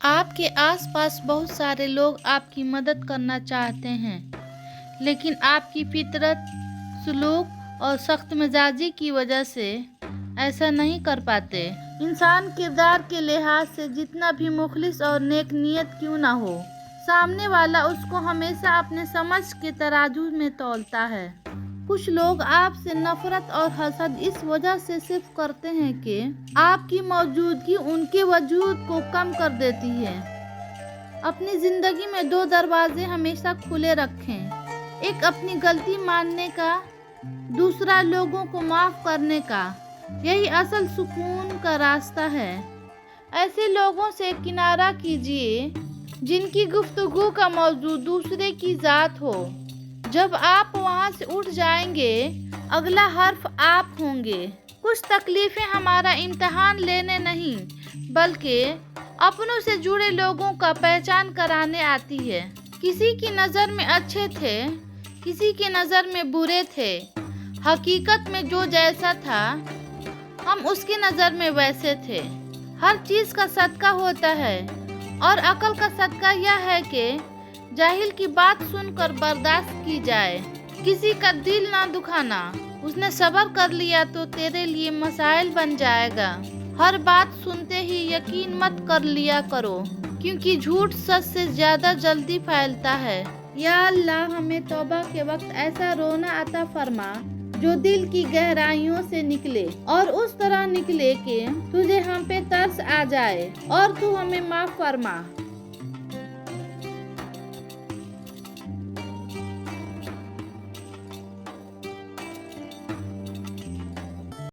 آپ کے آس پاس بہت سارے لوگ آپ کی مدد کرنا چاہتے ہیں، لیکن آپ کی فطرت، سلوک اور سخت مزاجی کی وجہ سے ایسا نہیں کر پاتے۔ انسان کردار کے لحاظ سے جتنا بھی مخلص اور نیک نیت کیوں نہ ہو، سامنے والا اس کو ہمیشہ اپنے سمجھ کے ترازو میں تولتا ہے۔ کچھ لوگ آپ سے نفرت اور حسد اس وجہ سے صرف کرتے ہیں کہ آپ کی موجودگی ان کے وجود کو کم کر دیتی ہے۔ اپنی زندگی میں دو دروازے ہمیشہ کھلے رکھیں، ایک اپنی غلطی ماننے کا، دوسرا لوگوں کو معاف کرنے کا۔ یہی اصل سکون کا راستہ ہے۔ ایسے لوگوں سے کنارہ کیجیے جن کی گفتگو کا موضوع دوسرے کی ذات ہو۔ جب آپ وہاں سے اٹھ جائیں گے، اگلا حرف آپ ہوں گے۔ کچھ تکلیفیں ہمارا امتحان لینے نہیں، بلکہ اپنوں سے جڑے لوگوں کا پہچان کرانے آتی ہے۔ کسی کی نظر میں اچھے تھے، کسی کی نظر میں برے تھے۔ حقیقت میں جو جیسا تھا، ہم اس کی نظر میں ویسے تھے۔ ہر چیز کا صدقہ ہوتا ہے، اور عقل کا صدقہ یہ ہے کہ جاہل کی بات سن کر برداشت کی جائے۔ کسی کا دل نہ دکھانا، اس نے صبر کر لیا تو تیرے لیے مسائل بن جائے گا۔ ہر بات سنتے ہی یقین مت کر لیا کرو، کیونکہ جھوٹ سچ سے زیادہ جلدی پھیلتا ہے۔ یا اللہ، ہمیں توبہ کے وقت ایسا رونا عطا فرما جو دل کی گہرائیوں سے نکلے، اور اس طرح نکلے کہ تجھے ہم پہ ترس آ جائے اور تو ہمیں معاف فرما۔